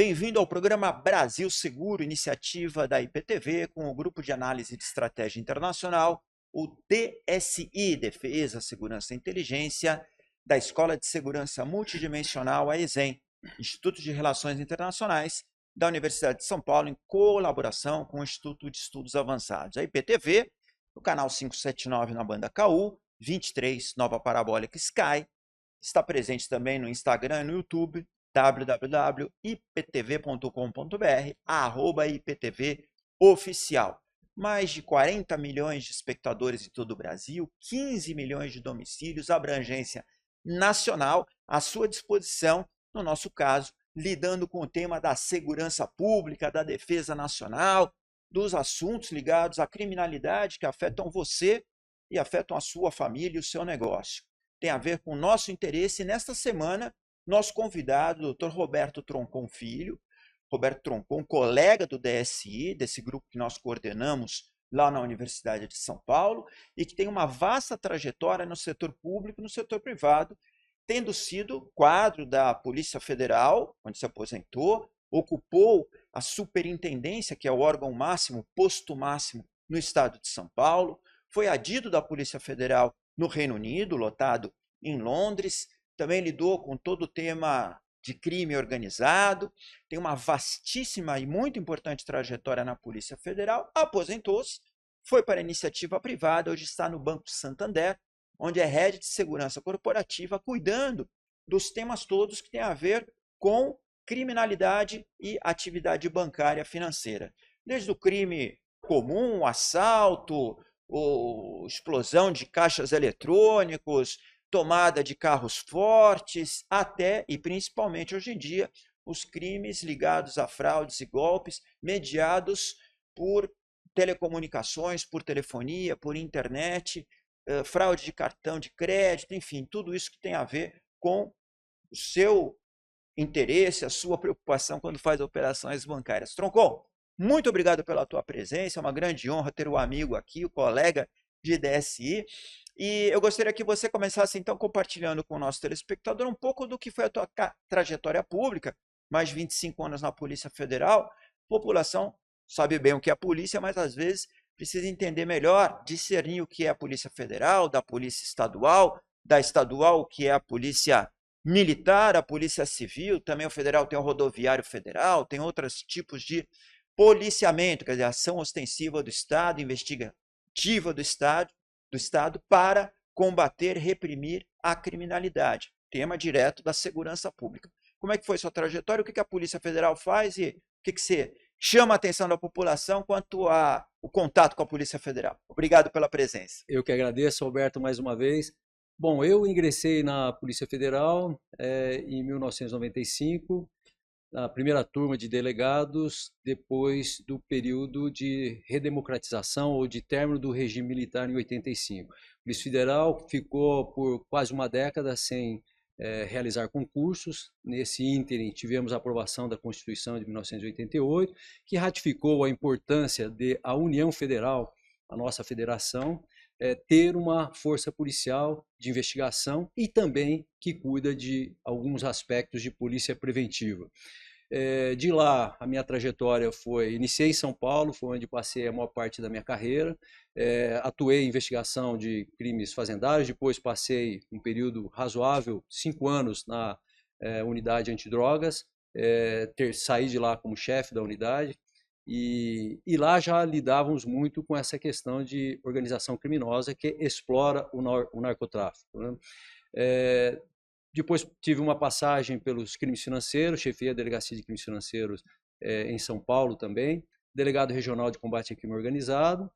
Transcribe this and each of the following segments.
Bem-vindo ao programa Brasil Seguro, iniciativa da IPTV, com o Grupo de Análise de Estratégia Internacional, o DSI, Defesa, Segurança e Inteligência, da Escola de Segurança Multidimensional, a ESEM, Instituto de Relações Internacionais, da Universidade de São Paulo, em colaboração com o Instituto de Estudos Avançados. A IPTV, no canal 579 na banda KU, 23, Nova Parabólica Sky, está presente também no Instagram e no YouTube, www.iptv.com.br, @IPTVOficial. Mais de 40 milhões de espectadores em todo o Brasil, 15 milhões de domicílios, abrangência nacional à sua disposição, no nosso caso, lidando com o tema da segurança pública, da defesa nacional, dos assuntos ligados à criminalidade que afetam você e afetam a sua família e o seu negócio. Tem a ver com o nosso interesse e nesta semana nosso convidado, o Dr. Roberto Troncon Filho. Roberto Troncon, colega do DSI, desse grupo que nós coordenamos lá na Universidade de São Paulo, e que tem uma vasta trajetória no setor público e no setor privado, tendo sido quadro da Polícia Federal, onde se aposentou, ocupou a superintendência, que é o órgão máximo, posto máximo, no estado de São Paulo, foi adido da Polícia Federal no Reino Unido, lotado em Londres, também lidou com todo o tema de crime organizado, tem uma vastíssima e muito importante trajetória na Polícia Federal, aposentou-se, foi para a iniciativa privada, hoje está no Banco Santander, onde é head de segurança corporativa, cuidando dos temas todos que têm a ver com criminalidade e atividade bancária financeira. Desde o crime comum, o assalto, a explosão de caixas eletrônicos, tomada de carros fortes, até e principalmente hoje em dia, os crimes ligados a fraudes e golpes mediados por telecomunicações, por telefonia, por internet, fraude de cartão de crédito, enfim, tudo isso que tem a ver com o seu interesse, a sua preocupação quando faz operações bancárias. Troncon, muito obrigado pela tua presença, é uma grande honra ter o amigo aqui, o colega de DSI, e eu gostaria que você começasse então compartilhando com o nosso telespectador um pouco do que foi a tua trajetória pública, mais de 25 anos na Polícia Federal. A população sabe bem o que é a polícia, mas às vezes precisa entender melhor, discernir o que é a Polícia Federal, da Polícia Estadual, da estadual o que é a Polícia Militar, a Polícia Civil, também o Federal tem o Rodoviário Federal, tem outros tipos de policiamento, quer dizer, ação ostensiva do Estado, investigativa do Estado para combater, reprimir a criminalidade, tema direto da segurança pública. Como é que foi sua trajetória? O que a Polícia Federal faz e o que você chama a atenção da população quanto ao contato com a Polícia Federal? Obrigado pela presença. Eu que agradeço, Alberto, mais uma vez. Bom, eu ingressei na Polícia Federal em 1995, na primeira turma de delegados, depois do período de redemocratização ou de término do regime militar em 85. A Polícia Federal ficou por quase uma década sem realizar concursos. Nesse ínterim, tivemos a aprovação da Constituição de 1988, que ratificou a importância de a União Federal, a nossa federação, ter uma força policial de investigação e também que cuida de alguns aspectos de polícia preventiva. De lá, a minha trajetória iniciei em São Paulo, foi onde passei a maior parte da minha carreira, atuei em investigação de crimes fazendários, depois passei um período razoável, 5 anos na unidade antidrogas, saí de lá como chefe da unidade, e lá já lidávamos muito com essa questão de organização criminosa que explora o narcotráfico, né? Depois tive uma passagem pelos crimes financeiros, chefiei a Delegacia de Crimes Financeiros em São Paulo também, delegado regional de combate ao crime organizado.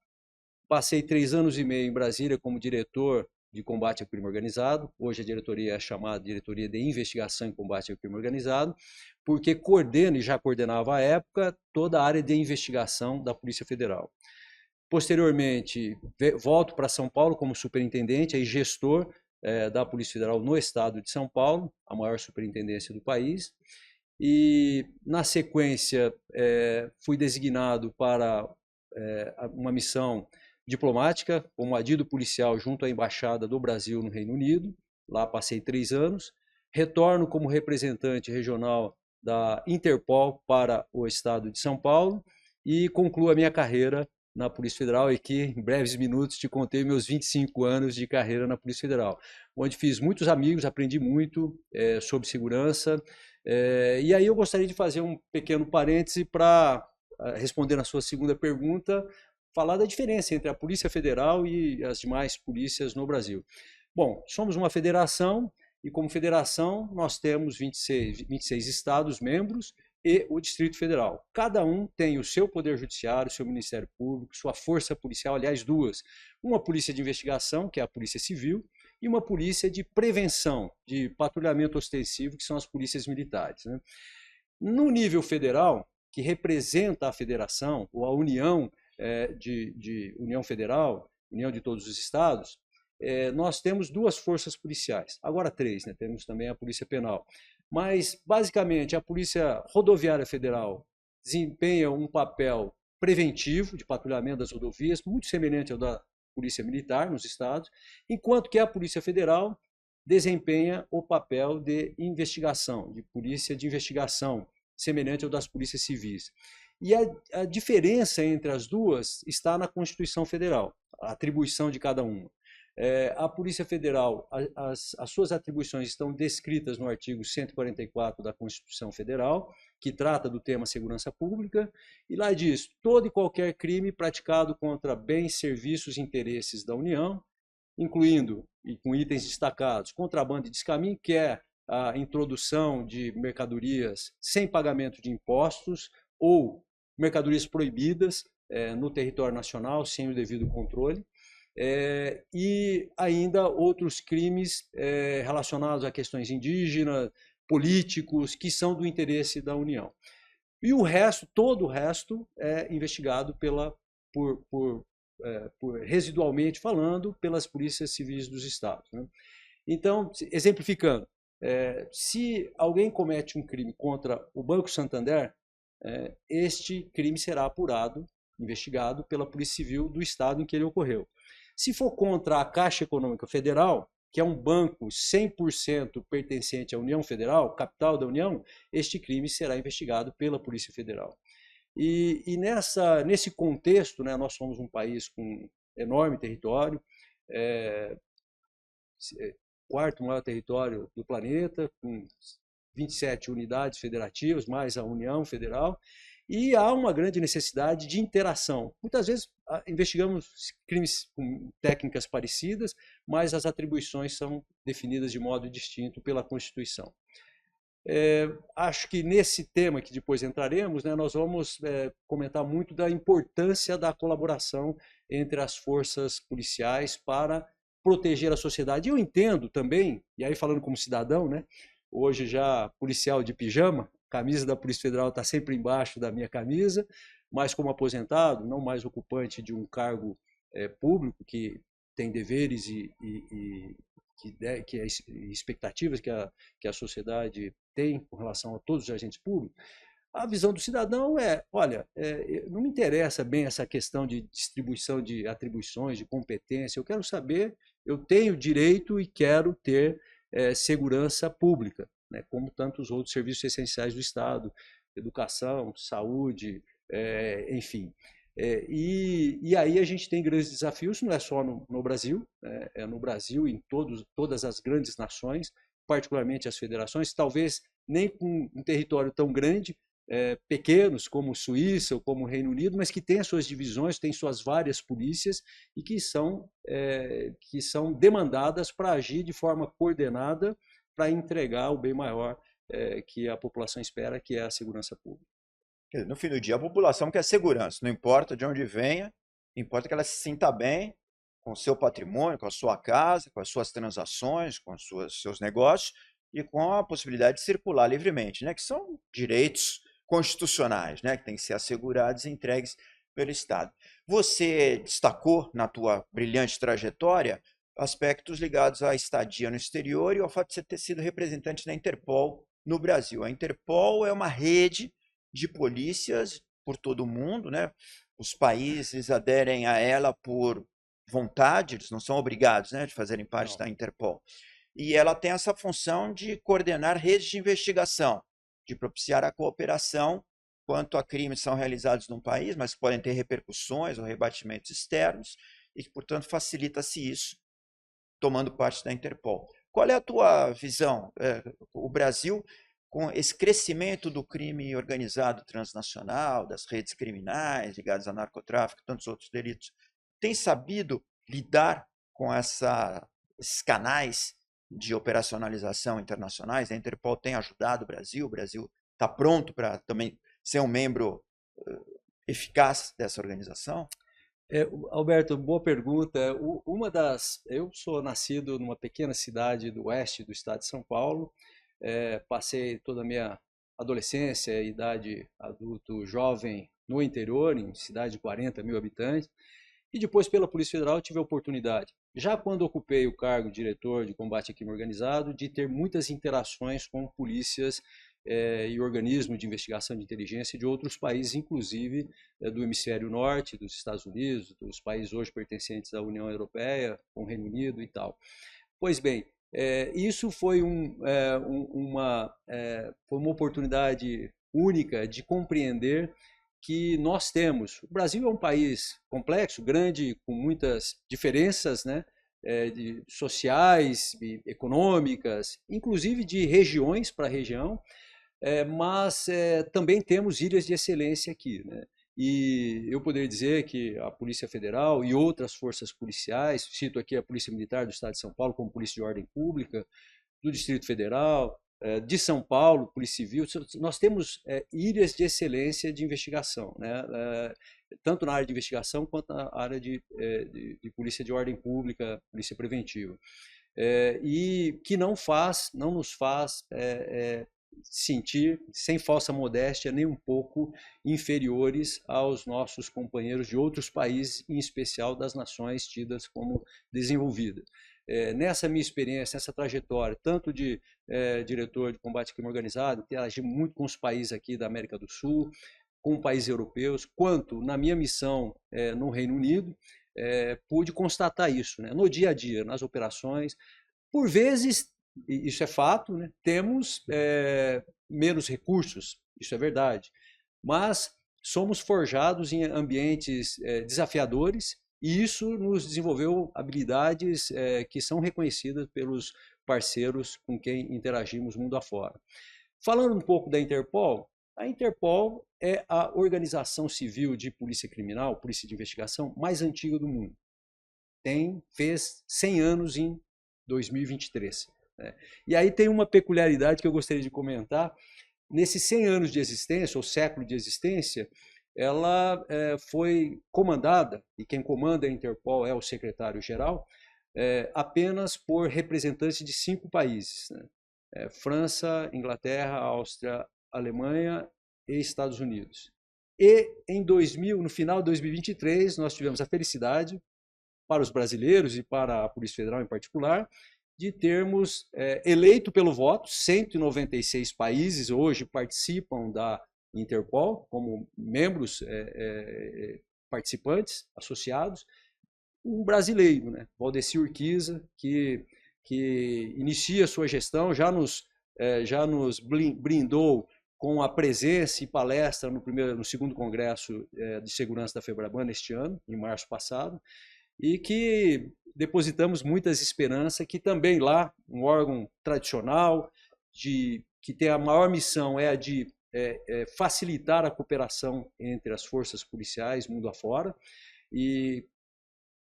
Passei 3 anos e meio em Brasília como diretor de combate ao crime organizado. Hoje a diretoria é chamada Diretoria de Investigação e Combate ao Crime Organizado, porque coordeno e já coordenava à época toda a área de investigação da Polícia Federal. Posteriormente, volto para São Paulo como superintendente e gestor da Polícia Federal no estado de São Paulo, a maior superintendência do país, e na sequência fui designado para uma missão diplomática como adido policial junto à Embaixada do Brasil no Reino Unido. Lá passei 3 anos, retorno como representante regional da Interpol para o estado de São Paulo e concluo a minha carreira na Polícia Federal. E aqui, em breves minutos, te contei meus 25 anos de carreira na Polícia Federal, onde fiz muitos amigos, aprendi muito sobre segurança. E aí eu gostaria de fazer um pequeno parêntese para responder na sua segunda pergunta, falar da diferença entre a Polícia Federal e as demais polícias no Brasil. Bom, somos uma federação e, como federação, nós temos 26 estados membros e o Distrito Federal. Cada um tem o seu Poder Judiciário, seu Ministério Público, sua força policial, aliás, duas. Uma polícia de investigação, que é a Polícia Civil, e uma polícia de prevenção, de patrulhamento ostensivo, que são as polícias militares, né? No nível federal, que representa a federação, ou a união de União Federal, união de todos os estados, nós temos duas forças policiais, agora três, né? Temos também a Polícia Penal. Mas, basicamente, a Polícia Rodoviária Federal desempenha um papel preventivo de patrulhamento das rodovias, muito semelhante ao da Polícia Militar nos estados, enquanto que a Polícia Federal desempenha o papel de investigação, de polícia de investigação, semelhante ao das polícias civis. E a diferença entre as duas está na Constituição Federal, a atribuição de cada uma. A Polícia Federal, as suas atribuições estão descritas no artigo 144 da Constituição Federal, que trata do tema segurança pública, e lá diz: todo e qualquer crime praticado contra bens, serviços e interesses da União, incluindo, e com itens destacados, contrabando e descaminho, que é a introdução de mercadorias sem pagamento de impostos ou mercadorias proibidas no território nacional, sem o devido controle. E ainda outros crimes relacionados a questões indígenas, políticos, que são do interesse da União. E o resto, todo o resto, é investigado residualmente falando, pelas polícias civis dos estados, né? Então, exemplificando, se alguém comete um crime contra o Banco Santander, este crime será apurado, investigado pela Polícia Civil do estado em que ele ocorreu. Se for contra a Caixa Econômica Federal, que é um banco 100% pertencente à União Federal, capital da União, este crime será investigado pela Polícia Federal. E nesse contexto, né, nós somos um país com enorme território, quarto maior território do planeta, com 27 unidades federativas, mais a União Federal, e há uma grande necessidade de interação. Muitas vezes investigamos crimes com técnicas parecidas, mas as atribuições são definidas de modo distinto pela Constituição. Acho que nesse tema que depois entraremos, né, nós vamos comentar muito da importância da colaboração entre as forças policiais para proteger a sociedade. Eu entendo também, e aí falando como cidadão, né, hoje já policial de pijama, a camisa da Polícia Federal está sempre embaixo da minha camisa, mas como aposentado, não mais ocupante de um cargo público que tem deveres e expectativas que a sociedade tem com relação a todos os agentes públicos. A visão do cidadão olha, não me interessa bem essa questão de distribuição de atribuições, de competência, eu quero saber, eu tenho direito e quero ter segurança pública, né, como tantos outros serviços essenciais do Estado, educação, saúde, enfim. E aí a gente tem grandes desafios, não é só no Brasil, é no Brasil e em todas as grandes nações, particularmente as federações, talvez nem com um território tão grande, pequenos como Suíça ou como Reino Unido, mas que têm as suas divisões, têm suas várias polícias e que são demandadas para agir de forma coordenada para entregar o bem maior que a população espera, que é a segurança pública. No fim do dia, a população quer segurança, não importa de onde venha, importa que ela se sinta bem com o seu patrimônio, com a sua casa, com as suas transações, com os seus negócios e com a possibilidade de circular livremente, né? Que são direitos constitucionais, né? Que têm que ser assegurados e entregues pelo Estado. Você destacou na tua brilhante trajetória aspectos ligados à estadia no exterior e ao fato de você ter sido representante da Interpol no Brasil. A Interpol é uma rede de polícias por todo o mundo, né? Os países aderem a ela por vontade, eles não são obrigados, né, de fazerem parte da Interpol. E ela tem essa função de coordenar redes de investigação. de propiciar a cooperação quanto a crimes que são realizados num país, mas podem ter repercussões ou rebatimentos externos, e que, portanto, facilita-se isso tomando parte da Interpol. Qual é a tua visão? O Brasil, com esse crescimento do crime organizado transnacional, das redes criminais ligadas ao narcotráfico e tantos outros delitos, tem sabido lidar com esses canais de operacionalização internacionais? A Interpol tem ajudado o Brasil está pronto para também ser um membro eficaz dessa organização? Alberto, boa pergunta. Eu sou nascido numa pequena cidade do oeste do estado de São Paulo. Passei toda a minha adolescência, idade adulto jovem no interior, em cidade de 40 mil habitantes. E depois, pela Polícia Federal, tive a oportunidade, já quando ocupei o cargo de diretor de combate ao crime organizado, de ter muitas interações com polícias e organismos de investigação de inteligência de outros países, inclusive do hemisfério norte, dos Estados Unidos, dos países hoje pertencentes à União Europeia, com o Reino Unido e tal. Pois bem, isso foi uma oportunidade única de compreender que nós temos. O Brasil é um país complexo, grande, com muitas diferenças, né, sociais, econômicas, inclusive de regiões para região, mas também temos ilhas de excelência aqui, né? E eu poderia dizer que a Polícia Federal e outras forças policiais, cito aqui a Polícia Militar do Estado de São Paulo como Polícia de Ordem Pública, do Distrito Federal, de São Paulo, Polícia Civil, nós temos ilhas de excelência de investigação, né? Tanto na área de investigação quanto na área de Polícia de Ordem Pública, Polícia Preventiva. E que não nos faz sentir, sem falsa modéstia, nem um pouco inferiores aos nossos companheiros de outros países, em especial das nações tidas como desenvolvidas. Nessa minha experiência, nessa trajetória, tanto de diretor de combate ao crime organizado, interagi muito com os países aqui da América do Sul, com países europeus, quanto na minha missão no Reino Unido, pude constatar isso, né, no dia a dia, nas operações. Por vezes, isso é fato, né, temos menos recursos, isso é verdade, mas somos forjados em ambientes desafiadores, e isso nos desenvolveu habilidades que são reconhecidas pelos parceiros com quem interagimos mundo afora. Falando um pouco da Interpol, a Interpol é a organização civil de polícia criminal, polícia de investigação mais antiga do mundo. Fez 100 anos em 2023. Né? E aí tem uma peculiaridade que eu gostaria de comentar. Nesses 100 anos de existência, ou século de existência, ela foi comandada, e quem comanda a Interpol é o secretário-geral, apenas por representantes de 5 países, né? França, Inglaterra, Áustria, Alemanha e Estados Unidos. E no final de 2023, nós tivemos a felicidade, para os brasileiros e para a Polícia Federal em particular, de termos eleito pelo voto, 196 países hoje participam da Interpol como membros participantes, associados, um brasileiro, né, Valdeci Urquiza, que inicia sua gestão, já nos brindou com a presença e palestra no segundo Congresso de Segurança da FEBRABAN neste ano, em março passado, e que depositamos muitas esperanças que também lá, um órgão tradicional, que tem a maior missão é a de facilitar a cooperação entre as forças policiais mundo afora, e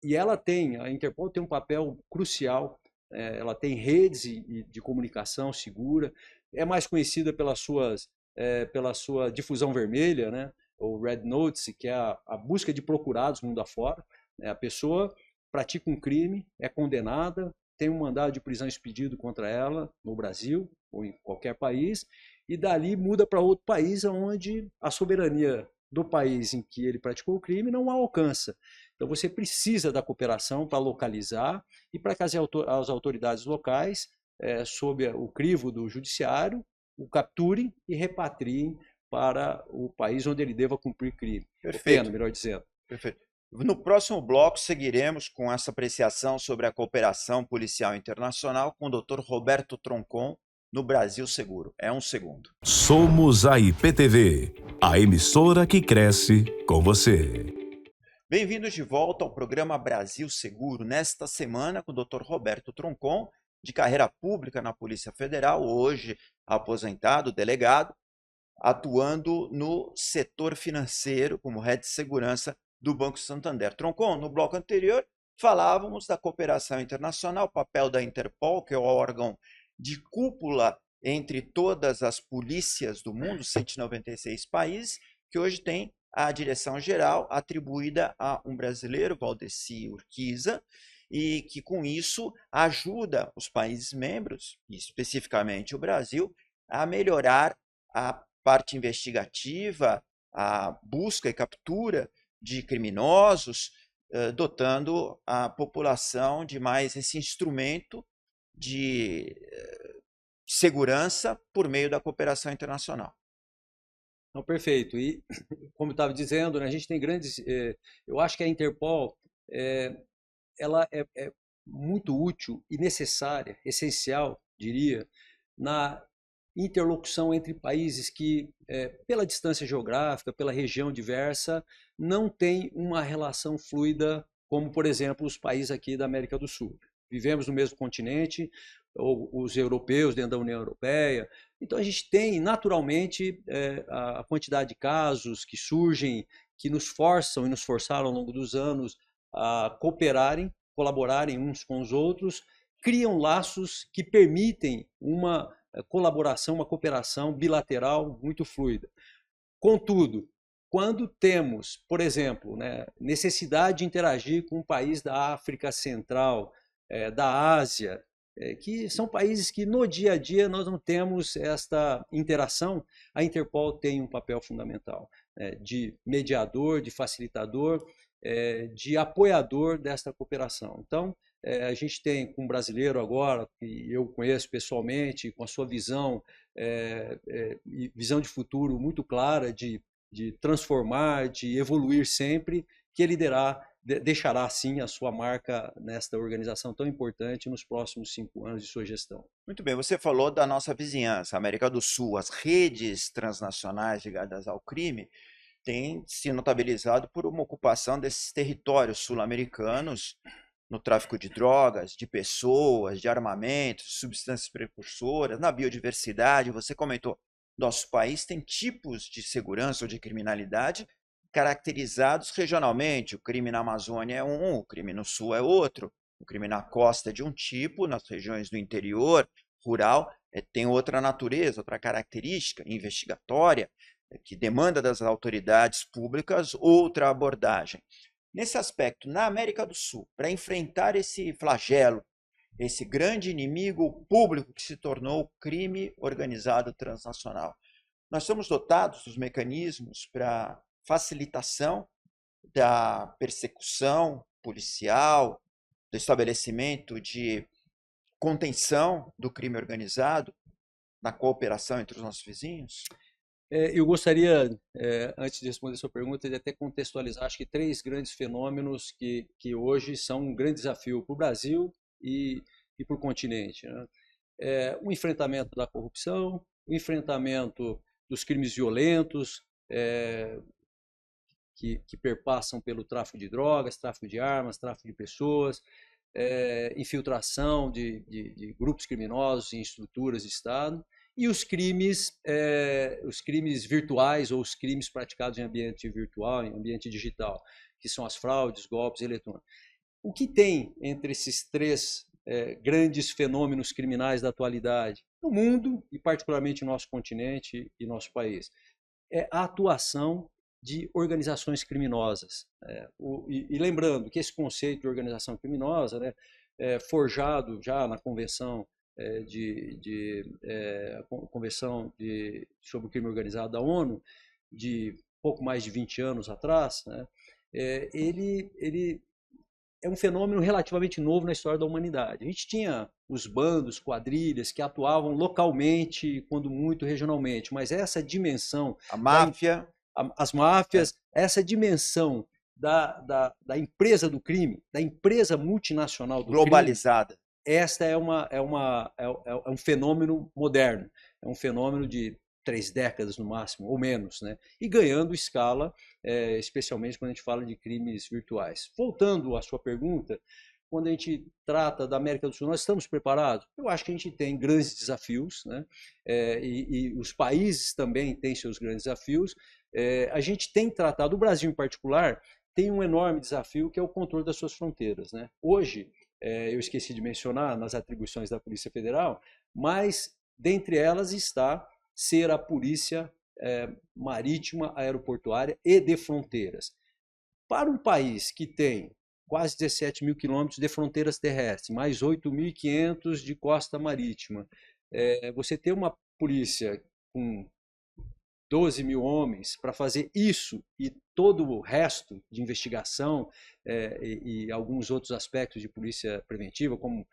a Interpol tem um papel crucial, ela tem redes de comunicação segura, é mais conhecida pela sua difusão vermelha, né, ou Red Notice, que é a busca de procurados mundo afora. A pessoa pratica um crime, é condenada, tem um mandado de prisão expedido contra ela no Brasil ou em qualquer país, e dali muda para outro país onde a soberania do país em que ele praticou o crime não a alcança. Então você precisa da cooperação para localizar e para que as autoridades locais, sob o crivo do judiciário, o capturem e repatriem para o país onde ele deva cumprir crime. Perfeito. Pena, melhor dizendo. Perfeito. No próximo bloco, seguiremos com essa apreciação sobre a cooperação policial internacional com o Dr. Roberto Troncon, no Brasil Seguro. É um segundo. Somos a IPTV, a emissora que cresce com você. Bem-vindos de volta ao programa Brasil Seguro, nesta semana com o Dr. Roberto Troncon, de carreira pública na Polícia Federal, hoje aposentado, delegado, atuando no setor financeiro como head de segurança do Banco Santander. Troncon, no bloco anterior, falávamos da cooperação internacional, papel da Interpol, que é o órgão de cúpula entre todas as polícias do mundo, 196 países, que hoje tem a direção geral atribuída a um brasileiro, Valdeci Urquiza, e que com isso ajuda os países membros, e especificamente o Brasil, a melhorar a parte investigativa, a busca e captura de criminosos, dotando a população de mais esse instrumento de segurança por meio da cooperação internacional. Não, perfeito. E, como eu estava dizendo, né, a gente tem grandes... eu acho que a Interpol ela é muito útil e necessária, essencial, diria, na interlocução entre países que, pela distância geográfica, pela região diversa, não têm uma relação fluida, como, por exemplo, os países aqui da América do Sul. Vivemos no mesmo continente, ou os europeus dentro da União Europeia. Então, a gente tem, naturalmente, a quantidade de casos que surgem, que nos forçam e nos forçaram ao longo dos anos a cooperarem, colaborarem uns com os outros, criam laços que permitem uma colaboração, uma cooperação bilateral muito fluida. Contudo, quando temos, por exemplo, né, necessidade de interagir com um país da África Central, da Ásia, que são países que no dia a dia nós não temos esta interação, a Interpol tem um papel fundamental de mediador, de facilitador, de apoiador desta cooperação. Então, a gente tem com um brasileiro agora, que eu conheço pessoalmente, com a sua visão, visão de futuro muito clara, de transformar, de evoluir sempre, que ele deixará sim a sua marca nesta organização tão importante nos próximos 5 anos de sua gestão. Muito bem, você falou da nossa vizinhança, América do Sul. As redes transnacionais ligadas ao crime têm se notabilizado por uma ocupação desses territórios sul-americanos no tráfico de drogas, de pessoas, de armamentos, substâncias precursoras, na biodiversidade. Você comentou, nosso país tem tipos de segurança ou de criminalidade caracterizados regionalmente. O crime na Amazônia é um, o crime no Sul é outro, o crime na costa é de um tipo, nas regiões do interior, rural, tem outra natureza, outra característica investigatória, que demanda das autoridades públicas outra abordagem. Nesse aspecto, na América do Sul, para enfrentar esse flagelo, esse grande inimigo público que se tornou o crime organizado transnacional, nós somos dotados dos mecanismos para facilitação da persecução policial, do estabelecimento de contenção do crime organizado na cooperação entre os nossos vizinhos? Eu gostaria, antes de responder a sua pergunta, de até contextualizar, acho que 3 grandes fenômenos que hoje são um grande desafio para o Brasil e para o continente, né? O enfrentamento da corrupção, o enfrentamento dos crimes violentos, que perpassam pelo tráfico de drogas, tráfico de armas, tráfico de pessoas, infiltração de grupos criminosos em estruturas de Estado, e os crimes virtuais ou os crimes praticados em ambiente virtual, em ambiente digital, que são as fraudes, golpes eletrônicos. O que tem entre esses 3 grandes fenômenos criminais da atualidade no mundo, e particularmente no nosso continente e nosso país? É a atuação de organizações criminosas. E lembrando que esse conceito de organização criminosa, né, forjado já na Convenção sobre o Crime Organizado da ONU, de pouco mais de 20 anos atrás, né, ele é um fenômeno relativamente novo na história da humanidade. A gente tinha os bandos, quadrilhas, que atuavam localmente, quando muito regionalmente, mas essa dimensão... A máfia... As máfias, essa dimensão da empresa do crime, da empresa multinacional do globalizada. crime, esta é um fenômeno moderno, é um fenômeno de 3 décadas no máximo, ou menos, né? E ganhando escala, especialmente quando a gente fala de crimes virtuais. Voltando à sua pergunta, quando a gente trata da América do Sul, nós estamos preparados? Eu acho que a gente tem grandes desafios, né? E os países também têm seus grandes desafios. A gente tem tratado, o Brasil em particular, tem um enorme desafio que é o controle das suas fronteiras, né? Hoje, eu esqueci de mencionar nas atribuições da Polícia Federal, mas dentre elas está ser a polícia marítima, aeroportuária e de fronteiras. Para um país que tem quase 17 mil quilômetros de fronteiras terrestres, mais 8.500 de costa marítima, você ter uma polícia com 12 mil homens para fazer isso e todo o resto de investigação e alguns outros aspectos de polícia preventiva, como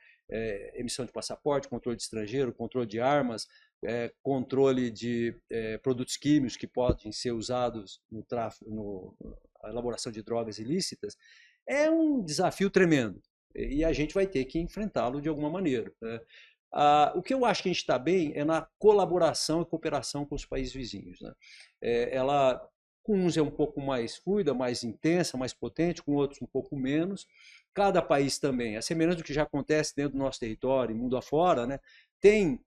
emissão de passaporte, controle de estrangeiro, controle de armas, controle de produtos químicos que podem ser usados no tráfico, na elaboração de drogas ilícitas, é um desafio tremendo e a gente vai ter que enfrentá-lo de alguma maneira, né? O que eu acho que a gente está bem é na colaboração e cooperação com os países vizinhos, né? Ela, com uns é um pouco mais fluida, mais intensa, mais potente, com outros um pouco menos. Cada país também, a semelhança do que já acontece dentro do nosso território e mundo afora, né? Tem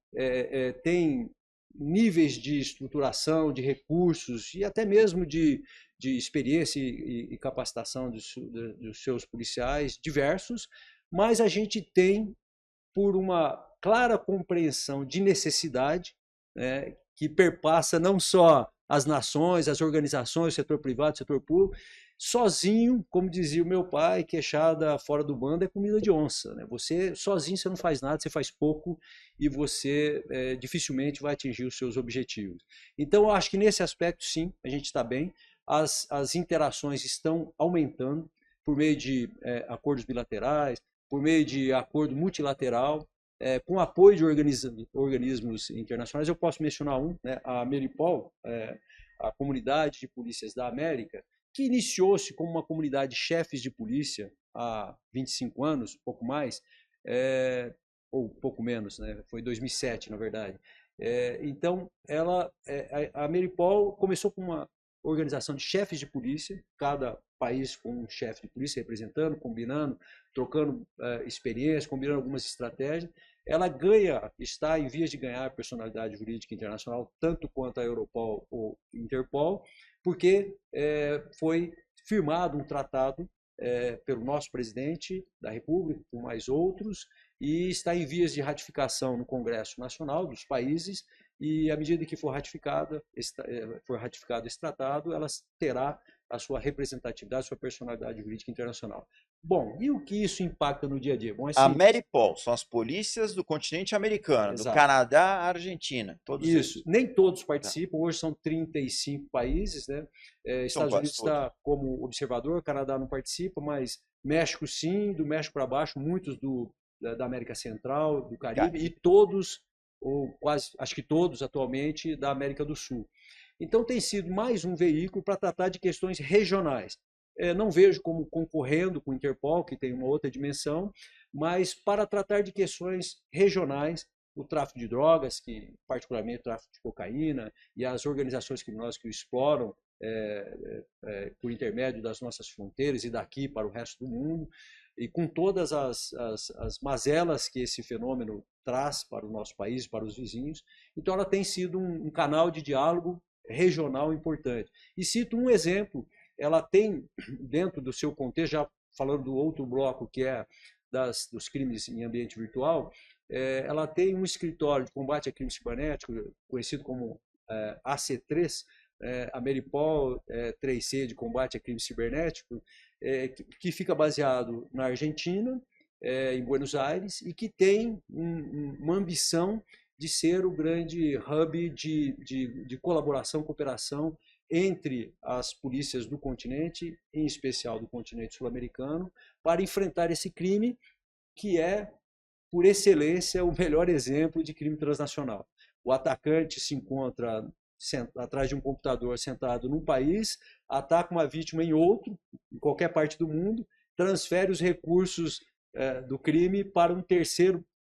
níveis de estruturação, de recursos e até mesmo de experiência e capacitação dos seus policiais diversos, mas a gente tem, por uma clara compreensão de necessidade, né, que perpassa não só as nações, as organizações, o setor privado, o setor público, sozinho, como dizia o meu pai, queixada fora do bando é comida de onça, né? Você sozinho você não faz nada, você faz pouco e você dificilmente vai atingir os seus objetivos. Então eu acho que nesse aspecto sim, a gente está bem, as interações estão aumentando por meio de acordos bilaterais, por meio de acordo multilateral, com apoio de organismos internacionais. Eu posso mencionar um, né, a Ameripol, a Comunidade de Polícias da América, que iniciou-se como uma comunidade de chefes de polícia há 25 anos, pouco mais, ou pouco menos, né, foi 2007, na verdade. Então, a Ameripol começou com uma organização de chefes de polícia, cada país com um chefe de polícia representando, combinando, trocando experiências, combinando algumas estratégias. Ela está em vias de ganhar personalidade jurídica internacional, tanto quanto a Europol ou Interpol, porque foi firmado um tratado pelo nosso presidente da República, com mais outros, e está em vias de ratificação no Congresso Nacional dos países, e à medida que for ratificado esse tratado, ela terá a sua representatividade, a sua personalidade jurídica internacional. Bom, e o que isso impacta no dia a dia? Bom, a Ameripol são as polícias do continente americano, Exato. do Canadá à Argentina. Todos isso. eles. Nem todos participam, hoje são 35 países, né? Estados Unidos está como observador, Canadá não participa, mas México sim, do México para baixo, muitos da América Central, do Caribe, e todos, ou quase, acho que todos atualmente, da América do Sul. Então tem sido mais um veículo para tratar de questões regionais. Não vejo como concorrendo com o Interpol, que tem uma outra dimensão, mas para tratar de questões regionais, o tráfico de drogas, que particularmente o tráfico de cocaína, e as organizações criminosas que o exploram por intermédio das nossas fronteiras e daqui para o resto do mundo, e com todas as mazelas que esse fenômeno traz para o nosso país, para os vizinhos. Então ela tem sido um canal de diálogo regional importante. E cito um exemplo, ela tem, dentro do seu contexto, já falando do outro bloco, que é dos crimes em ambiente virtual, ela tem um escritório de combate a crime cibernético, conhecido como AC3, Ameripol 3C de combate a crime cibernético, que fica baseado na Argentina, em Buenos Aires, e que tem uma ambição de ser o grande hub de colaboração, cooperação entre as polícias do continente, em especial do continente sul-americano, para enfrentar esse crime que é, por excelência, o melhor exemplo de crime transnacional. O atacante se encontra atrás de um computador sentado num país, ataca uma vítima em outro, em qualquer parte do mundo, transfere os recursos do crime para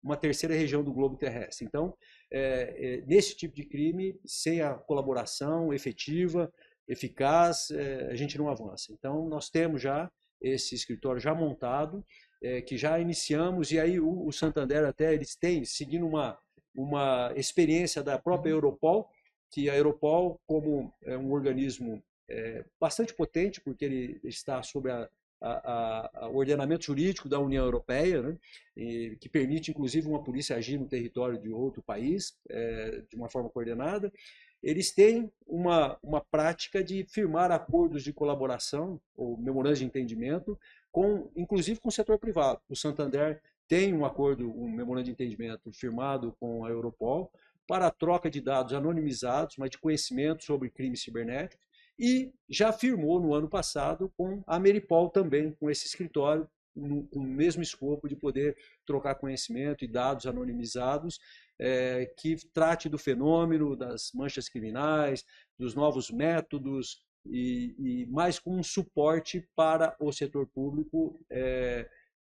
uma terceira região do globo terrestre. Então, nesse tipo de crime, sem a colaboração efetiva, eficaz, a gente não avança. Então, nós temos já esse escritório já montado, que já iniciamos, e aí o Santander até eles têm, seguindo uma experiência da própria Europol, que a Europol, como é um organismo bastante potente, porque ele está sob o ordenamento jurídico da União Europeia, né, que permite, inclusive, uma polícia agir no território de outro país de uma forma coordenada, eles têm uma prática de firmar acordos de colaboração, ou memorandos de entendimento, inclusive com o setor privado. O Santander tem um memorando de entendimento firmado com a Europol para a troca de dados anonimizados, mas de conhecimento sobre crimes cibernéticos, e já firmou no ano passado com a Ameripol também, com esse escritório, com o mesmo escopo de poder trocar conhecimento e dados anonimizados, que trate do fenômeno, das manchas criminais, dos novos métodos, e mais com um suporte para o setor público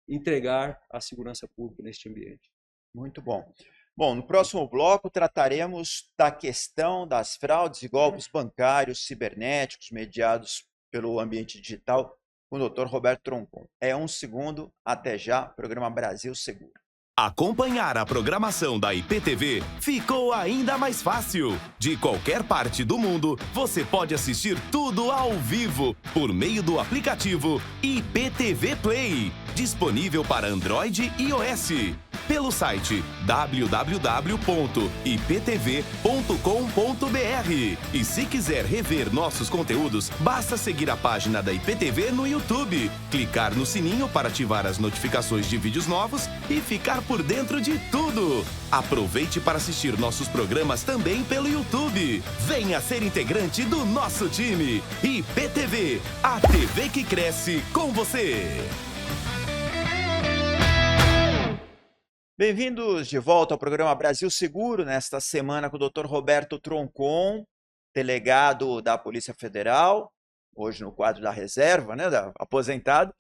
entregar a segurança pública neste ambiente. Muito bom. Bom, no próximo bloco trataremos da questão das fraudes e golpes bancários cibernéticos mediados pelo ambiente digital com o Dr. Roberto Troncon. É um segundo, até já, programa Brasil Seguro. Acompanhar a programação da IPTV ficou ainda mais fácil. De qualquer parte do mundo, você pode assistir tudo ao vivo por meio do aplicativo IPTV Play, disponível para Android e iOS. Pelo site www.iptv.com.br. E se quiser rever nossos conteúdos, basta seguir a página da IPTV no YouTube, clicar no sininho para ativar as notificações de vídeos novos e ficar por dentro de tudo. Aproveite para assistir nossos programas também pelo YouTube. Venha ser integrante do nosso time. IPTV, a TV que cresce com você. Bem-vindos de volta ao programa Brasil Seguro, nesta semana com o Dr. Roberto Troncon, delegado da Polícia Federal, hoje no quadro da reserva, né, aposentado,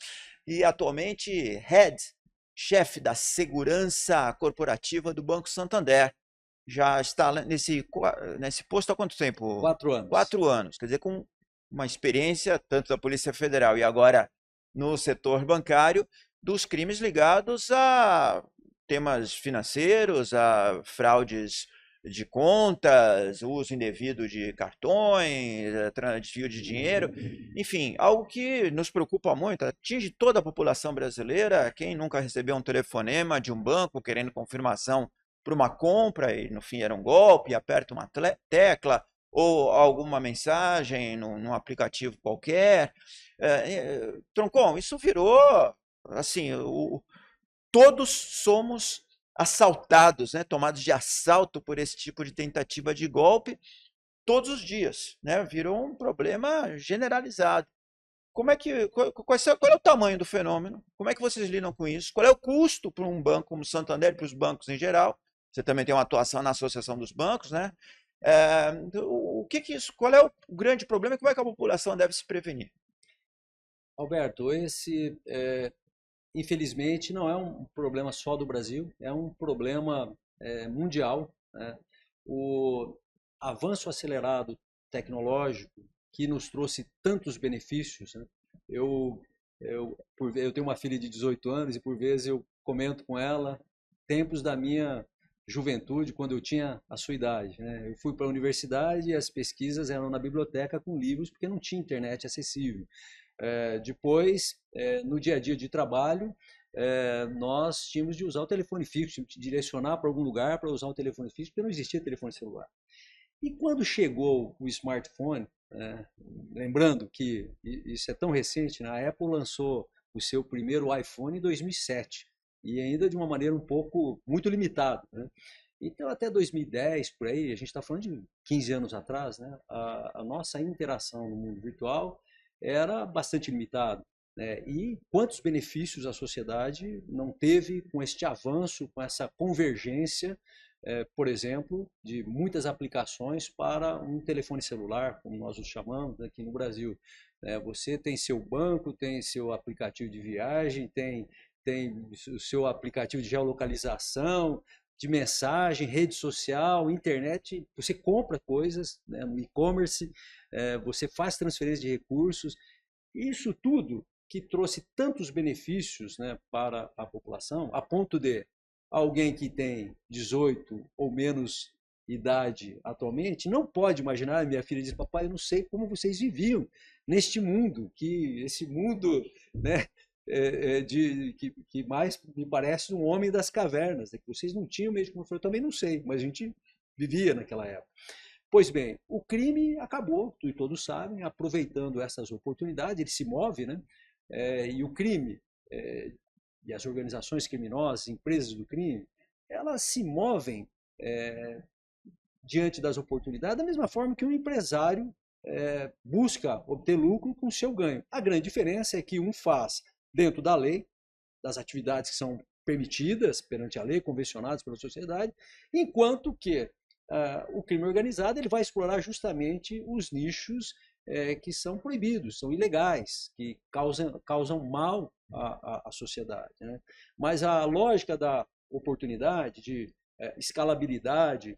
e atualmente chefe da segurança corporativa do Banco Santander. Já está nesse posto há quanto tempo? 4 anos. 4 anos, quer dizer, com uma experiência tanto da Polícia Federal e agora no setor bancário, dos crimes ligados a temas financeiros, a fraudes de contas, uso indevido de cartões, desvio de dinheiro, enfim, algo que nos preocupa muito, atinge toda a população brasileira. Quem nunca recebeu um telefonema de um banco querendo confirmação para uma compra e no fim era um golpe, aperta uma tecla ou alguma mensagem num aplicativo qualquer. Troncon, isso virou assim, todos somos assaltados, né? Tomados de assalto por esse tipo de tentativa de golpe todos os dias, né? Virou um problema generalizado. Qual é o tamanho do fenômeno? Como é que vocês lidam com isso? Qual é o custo para um banco como o Santander e para os bancos em geral? Você também tem uma atuação na Associação dos Bancos, né? Qual é o grande problema e como é que a população deve se prevenir? Alberto, infelizmente, não é um problema só do Brasil, é um problema mundial, né? O avanço acelerado tecnológico que nos trouxe tantos benefícios, né? Eu tenho uma filha de 18 anos e por vezes eu comento com ela tempos da minha juventude, quando eu tinha a sua idade, né? Eu fui para a universidade e as pesquisas eram na biblioteca com livros, porque não tinha internet acessível. Depois, no dia a dia de trabalho, nós tínhamos de usar o telefone fixo, tínhamos de direcionar para algum lugar para usar o telefone fixo, porque não existia telefone celular. E quando chegou o smartphone, lembrando que isso é tão recente, né? A Apple lançou o seu primeiro iPhone em 2007, e ainda de uma maneira muito limitada, né? Então, até 2010, por aí, a gente está falando de 15 anos atrás, né? A nossa interação no mundo virtual era bastante limitado, né? E quantos benefícios a sociedade não teve com este avanço, com essa convergência, por exemplo, de muitas aplicações para um telefone celular, como nós os chamamos aqui no Brasil. Você tem seu banco, tem seu aplicativo de viagem, tem tem o seu aplicativo de geolocalização, de mensagem, rede social, internet. Você compra coisas, né, no e-commerce, você faz transferência de recursos. Isso tudo que trouxe tantos benefícios, né, para a população, a ponto de alguém que tem 18 ou menos idade atualmente não pode imaginar. Minha filha diz: papai, eu não sei como vocês viviam neste mundo, esse mundo, né, que mais me parece um homem das cavernas, né, que vocês não tinham meio de conforto. Eu também não sei, mas a gente vivia naquela época. Pois bem, o crime acabou, e todos sabem, aproveitando essas oportunidades, ele se move, né? E o crime, e as organizações criminosas, empresas do crime, elas se movem diante das oportunidades da mesma forma que um empresário busca obter lucro com o seu ganho. A grande diferença é que um faz dentro da lei, das atividades que são permitidas perante a lei, convencionadas pela sociedade, enquanto que o crime organizado ele vai explorar justamente os nichos que são proibidos, são ilegais, que causam mal à sociedade, né? Mas a lógica da oportunidade, de escalabilidade,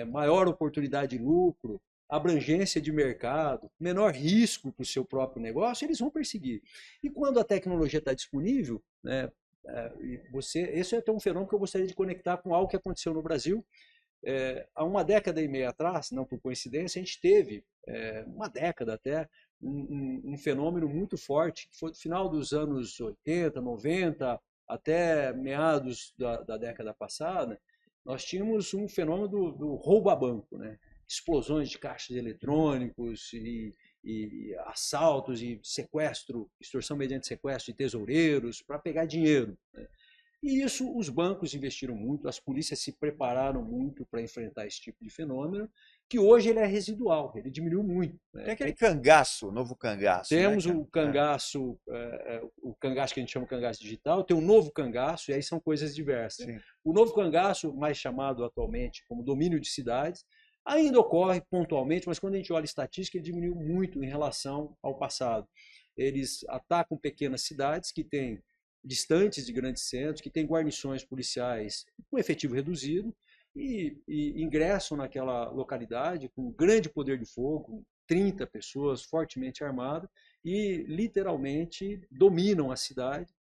maior oportunidade de lucro, abrangência de mercado, menor risco para o seu próprio negócio, eles vão perseguir. E quando a tecnologia está disponível, né, esse é até um fenômeno que eu gostaria de conectar com algo que aconteceu no Brasil. Há uma década e meia atrás, não por coincidência, a gente teve, uma década até, um fenômeno muito forte, que foi do final dos anos 80, 90, até meados da década passada. Nós tínhamos um fenômeno do roubo a banco, né? Explosões de caixas eletrônicos e assaltos e sequestro, extorsão mediante sequestro de tesoureiros para pegar dinheiro, né? E isso os bancos investiram muito, as polícias se prepararam muito para enfrentar esse tipo de fenômeno, que hoje ele é residual, ele diminuiu muito, né? Tem aquele cangaço, o novo cangaço. Temos, né? o cangaço que a gente chama de cangaço digital, tem o novo cangaço, e aí são coisas diversas. Sim. O novo cangaço, mais chamado atualmente como domínio de cidades, ainda ocorre pontualmente, mas quando a gente olha a estatística, ele diminuiu muito em relação ao passado. Eles atacam pequenas cidades que têm distantes de grandes centros, que têm guarnições policiais com efetivo reduzido e ingressam naquela localidade com grande poder de fogo, 30 pessoas fortemente armadas, e literalmente dominam a cidade,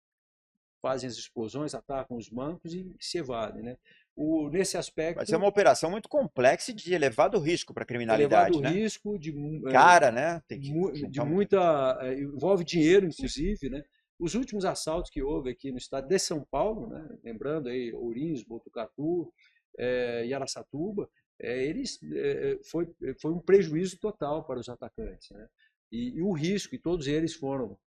fazem as explosões, atacam os bancos e se evadem, né? Nesse aspecto... Mas é uma operação muito complexa e de elevado risco para a criminalidade, elevado né? risco, Cara, né? Tem que de muita... envolve dinheiro, inclusive, né? Os últimos assaltos que houve aqui no estado de São Paulo, né? Lembrando aí Ourinhos, Botucatu e Araçatuba, foi um prejuízo total para os atacantes, né? E o risco, e todos eles foram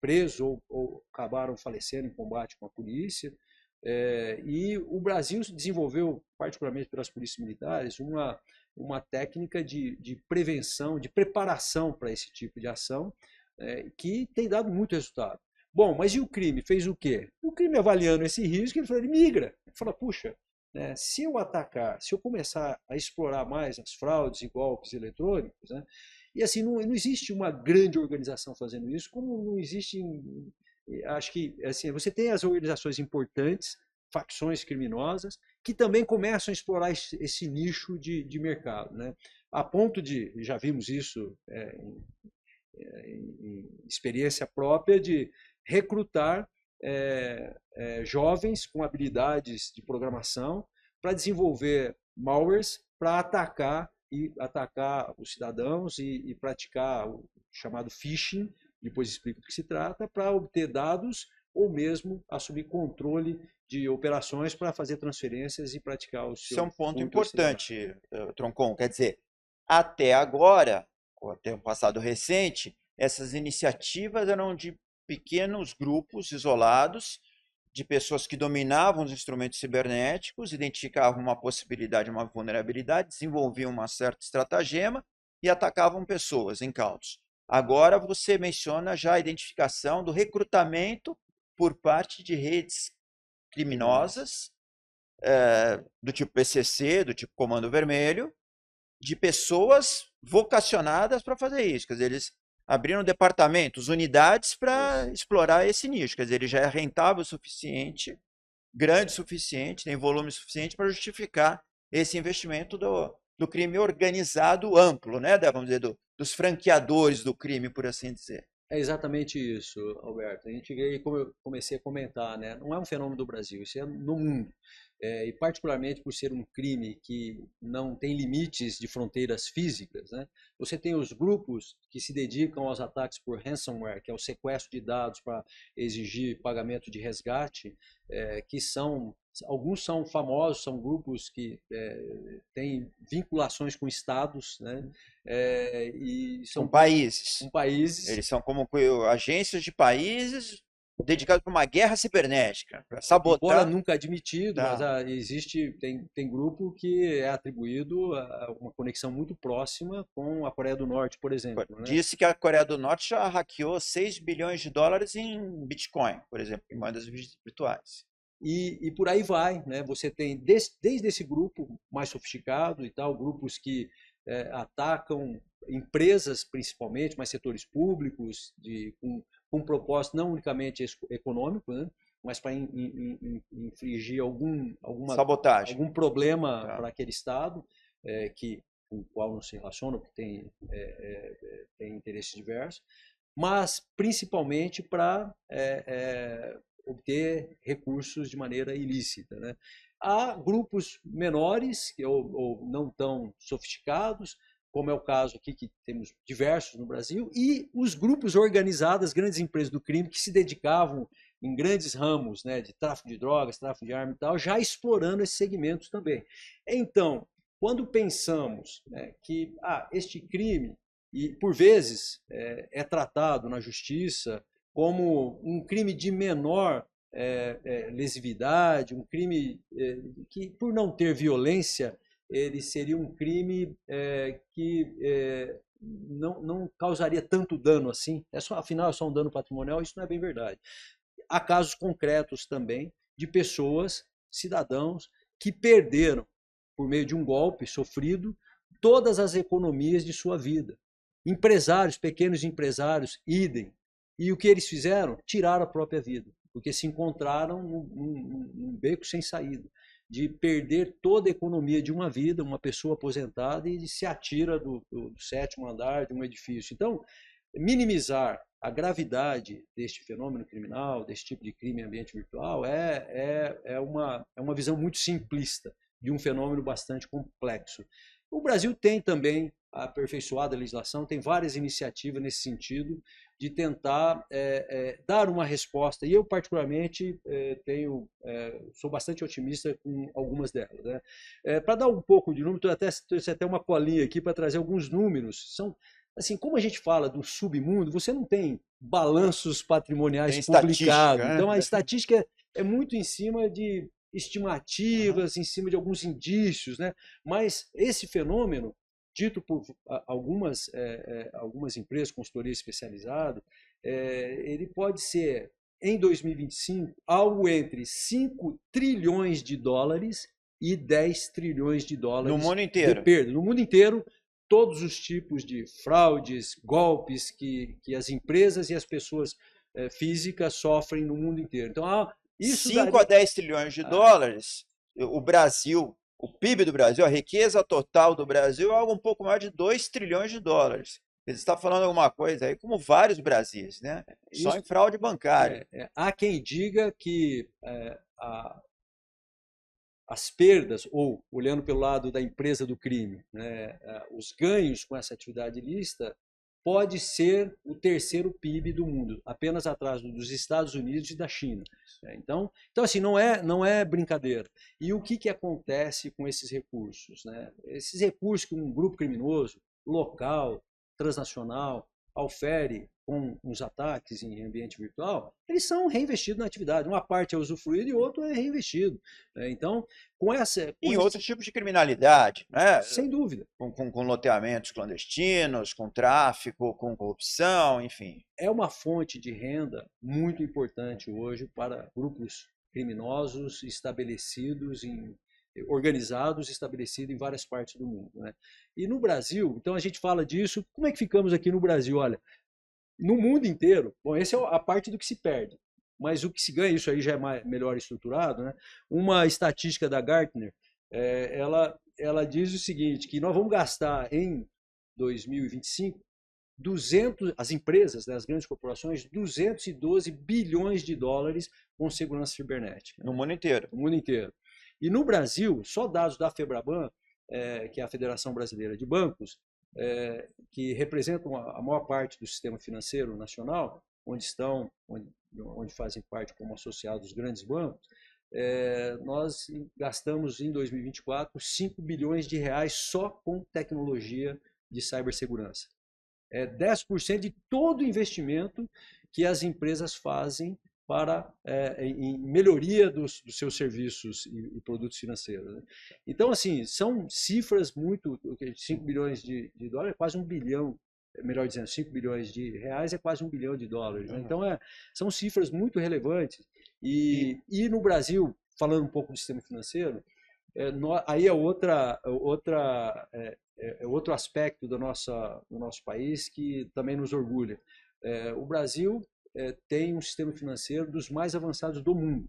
presos ou acabaram falecendo em combate com a polícia. E o Brasil desenvolveu, particularmente pelas polícias militares, uma técnica de prevenção, de preparação para esse tipo de ação, que tem dado muito resultado. Bom, mas e o crime? Fez o quê? O crime, avaliando esse risco, ele migra. Ele fala: puxa, né, se eu atacar, se eu começar a explorar mais as fraudes e golpes eletrônicos, né, e assim, não existe uma grande organização fazendo isso, como não existe... Acho que assim, você tem as organizações importantes, facções criminosas, que também começam a explorar esse nicho de mercado, né? A ponto de, já vimos isso em experiência própria, de recrutar jovens com habilidades de programação para desenvolver malwares para atacar os cidadãos e praticar o chamado phishing. Depois explico do que se trata, para obter dados ou mesmo assumir controle de operações para fazer transferências e praticar o seu... Isso é um ponto importante, Troncon. Quer dizer, até agora, ou até um passado recente, essas iniciativas eram de pequenos grupos isolados, de pessoas que dominavam os instrumentos cibernéticos, identificavam uma possibilidade, uma vulnerabilidade, desenvolviam uma certa estratagema e atacavam pessoas, incautos. Agora você menciona já a identificação do recrutamento por parte de redes criminosas, do tipo PCC, do tipo Comando Vermelho, de pessoas vocacionadas para fazer isso. Quer dizer, eles abriram departamentos, unidades para explorar esse nicho. Quer dizer, ele já é rentável o suficiente, grande o suficiente, tem volume suficiente para justificar esse investimento do crime organizado amplo, né? Vamos dizer, dos franqueadores do crime, por assim dizer. É exatamente isso, Alberto. A gente vê, como eu comecei a comentar, né? Não é um fenômeno do Brasil, isso é no mundo. E particularmente por ser um crime que não tem limites de fronteiras físicas, né? Você tem os grupos que se dedicam aos ataques por ransomware, que é o sequestro de dados para exigir pagamento de resgate, que alguns são famosos, são grupos que têm vinculações com estados, né? E são países. Com países. Eles são como agências de países dedicados para uma guerra cibernética, para sabotar. Embora nunca admitido, mas tem grupo que é atribuído a uma conexão muito próxima com a Coreia do Norte, por exemplo. Né? Disse que a Coreia do Norte já hackeou 6 bilhões de dólares em Bitcoin, por exemplo, em moedas virtuais. E por aí vai, né? Você tem desde esse grupo mais sofisticado e tal, grupos que atacam empresas principalmente, mas setores públicos, com um propósito não unicamente econômico, né? Mas para infligir sabotagem, algum problema para aquele Estado com o qual não se relaciona, que tem interesses diversos, mas principalmente para obter recursos de maneira ilícita, né? Há grupos menores ou não tão sofisticados, como é o caso aqui, que temos diversos no Brasil, e os grupos organizados, as grandes empresas do crime, que se dedicavam em grandes ramos, né, de tráfico de drogas, tráfico de armas e tal, já explorando esses segmentos também. Então, quando pensamos que este crime, e por vezes é tratado na justiça como um crime de menor lesividade, um crime que, por não ter violência, ele seria um crime que não causaria tanto dano assim. Afinal, é só um dano patrimonial, isso não é bem verdade. Há casos concretos também de pessoas, cidadãos, que perderam, por meio de um golpe sofrido, todas as economias de sua vida. Empresários, pequenos empresários, idem. E o que eles fizeram? Tiraram a própria vida, porque se encontraram num beco sem saída, de perder toda a economia de uma vida, uma pessoa aposentada, e se atira do 7º andar de um edifício. Então, minimizar a gravidade deste fenômeno criminal, desse tipo de crime em ambiente virtual, é uma visão muito simplista de um fenômeno bastante complexo. O Brasil tem também aperfeiçoado a legislação, tem várias iniciativas nesse sentido, de tentar dar uma resposta, e eu particularmente sou bastante otimista com algumas delas. Né? Para dar um pouco de número, trouxe até uma colinha aqui para trazer alguns números. São, assim, como a gente fala do submundo, você não tem balanços patrimoniais publicados, então a estatística é muito em cima de estimativas, em cima de alguns indícios, né? Mas esse fenômeno, dito por algumas empresas, consultoria especializada, ele pode ser, em 2025, algo entre 5 trilhões de dólares e 10 trilhões de dólares. No mundo inteiro? De perda. No mundo inteiro, todos os tipos de fraudes, golpes que as empresas e as pessoas físicas sofrem no mundo inteiro. Então, 5 a 10 trilhões de dólares, o Brasil... O PIB do Brasil, a riqueza total do Brasil é algo um pouco mais de 2 trilhões de dólares. Você está falando alguma coisa aí como vários Brasis, né? Só em fraude bancária. Há quem diga que as perdas, ou olhando pelo lado da empresa do crime, né, os ganhos com essa atividade ilícita, pode ser o 3º PIB do mundo, apenas atrás dos Estados Unidos e da China. Então assim, não é brincadeira. E o que acontece com esses recursos? Né? Esses recursos que um grupo criminoso, local, transnacional, aufere com os ataques em ambiente virtual, eles são reinvestidos na atividade. Uma parte é usufruída e outra é reinvestido. Então, em outros tipos de criminalidade, né? Sem dúvida. Com loteamentos clandestinos, com tráfico, com corrupção, enfim. É uma fonte de renda muito importante hoje para grupos criminosos organizados e estabelecidos em várias partes do mundo. Né? E no Brasil, então a gente fala disso, como é que ficamos aqui no Brasil? Olha, no mundo inteiro, bom, essa é a parte do que se perde, mas o que se ganha, isso aí já é melhor estruturado, né? Uma estatística da Gartner, ela diz o seguinte, que nós vamos gastar em 2025 as empresas, né, as grandes corporações, 212 bilhões de dólares com segurança cibernética. No mundo inteiro. No mundo inteiro. E no Brasil, só dados da FEBRABAN, que é a Federação Brasileira de Bancos, que representam a maior parte do sistema financeiro nacional, onde fazem parte como associados os grandes bancos, nós gastamos em 2024 5 bilhões de reais só com tecnologia de cibersegurança. 10% de todo o investimento que as empresas fazem em melhoria dos seus serviços e produtos financeiros. Né? Então, assim, são cifras 5 bilhões de dólares é quase 1 bilhão, melhor dizendo, 5 bilhões de reais é quase 1 bilhão de dólares. Né? Então, são cifras muito relevantes. E no Brasil, falando um pouco do sistema financeiro, aí é outro aspecto do nosso país que também nos orgulha. O Brasil tem um sistema financeiro dos mais avançados do mundo,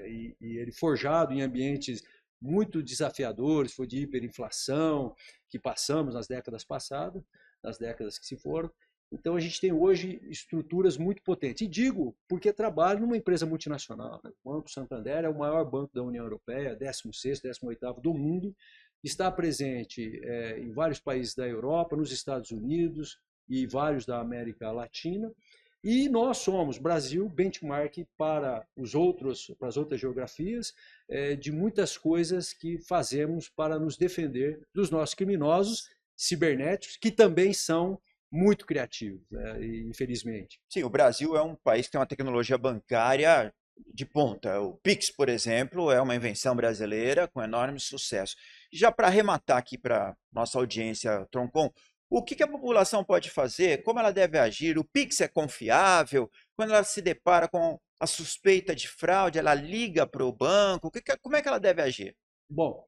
e ele forjado em ambientes muito desafiadores, foi de hiperinflação que passamos nas décadas passadas, nas décadas que se foram. Então a gente tem hoje estruturas muito potentes. E digo porque trabalho numa empresa multinacional. Né? O Banco Santander é o maior banco da União Europeia, 16º, 18º do mundo, está presente em vários países da Europa, nos Estados Unidos e vários da América Latina. E nós somos, Brasil, benchmark para as outras geografias, de muitas coisas que fazemos para nos defender dos nossos criminosos cibernéticos, que também são muito criativos, infelizmente. Sim, o Brasil é um país que tem uma tecnologia bancária de ponta. O Pix, por exemplo, é uma invenção brasileira com enorme sucesso. Já para arrematar aqui para nossa audiência, Troncon, o que a população pode fazer? Como ela deve agir? O Pix é confiável? Quando ela se depara com a suspeita de fraude, ela liga para o banco? Como é que ela deve agir? Bom,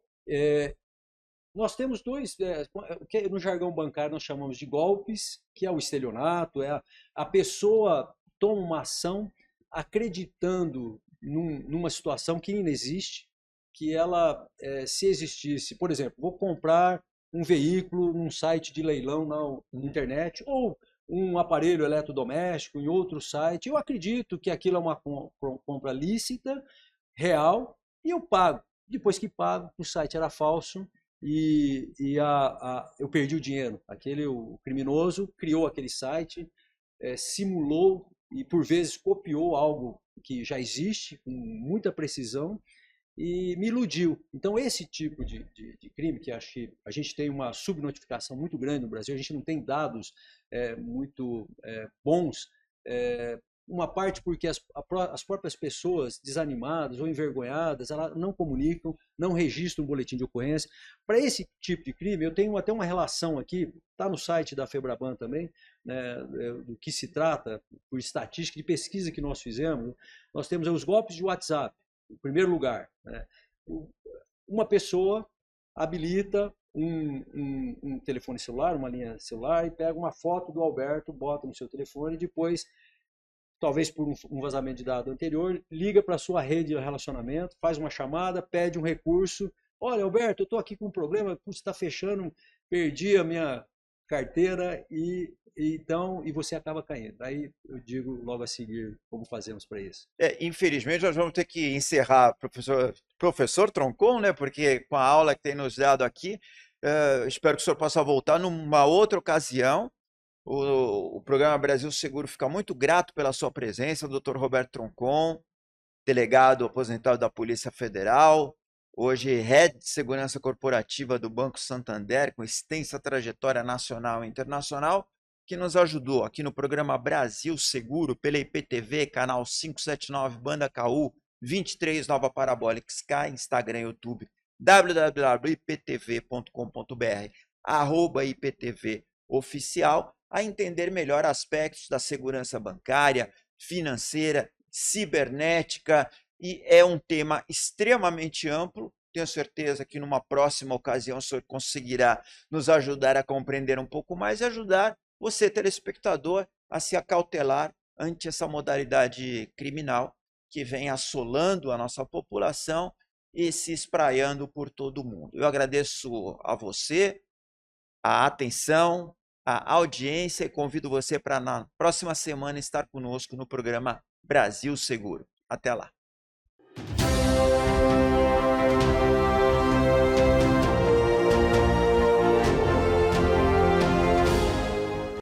nós temos dois, que no jargão bancário nós chamamos de golpes, que é o estelionato, a pessoa toma uma ação acreditando numa situação que inexiste, que ela, se existisse, por exemplo, vou comprar um veículo num site de leilão na internet, ou um aparelho eletrodoméstico em outro site, eu acredito que aquilo é uma compra lícita, real, e eu pago. Depois que pago, o site era falso, e eu perdi o dinheiro. O criminoso criou aquele site, simulou e por vezes copiou algo que já existe com muita precisão e me iludiu. Então esse tipo de crime, que acho que a gente tem uma subnotificação muito grande no Brasil, a gente não tem dados muito bons, uma parte porque as próprias pessoas desanimadas ou envergonhadas, elas não comunicam, não registram um boletim de ocorrência. Para esse tipo de crime, eu tenho até uma relação aqui, está no site da FEBRABAN também, né, do que se trata, por estatística de pesquisa que nós fizemos. Nós temos os golpes de WhatsApp, em primeiro lugar. Né? Uma pessoa habilita um telefone celular, uma linha celular, e pega uma foto do Alberto, bota no seu telefone e depois, talvez por um vazamento de dado anterior, liga para a sua rede de relacionamento, faz uma chamada, pede um recurso. Olha, Alberto, eu estou aqui com um problema, está fechando, perdi a minha carteira e você acaba caindo. Aí eu digo logo a seguir como fazemos para isso. Infelizmente, nós vamos ter que encerrar, professor Troncon, né? Porque com a aula que tem nos dado aqui, espero que o senhor possa voltar numa outra ocasião. O programa Brasil Seguro fica muito grato pela sua presença, Dr. Roberto Troncon, delegado aposentado da Polícia Federal, hoje Head de Segurança Corporativa do Banco Santander, com extensa trajetória nacional e internacional, que nos ajudou aqui no programa Brasil Seguro, pela IPTV, canal 579, Banda KU, 23, Nova Parabólica Sky, Instagram e YouTube, www.iptv.com.br, @IPTV Oficial, a entender melhor aspectos da segurança bancária, financeira, cibernética, e é um tema extremamente amplo. Tenho certeza que numa próxima ocasião o senhor conseguirá nos ajudar a compreender um pouco mais e ajudar você, telespectador, a se acautelar ante essa modalidade criminal que vem assolando a nossa população e se espraiando por todo o mundo. Eu agradeço a você, a atenção, a audiência e convido você para na próxima semana estar conosco no programa Brasil Seguro. Até lá.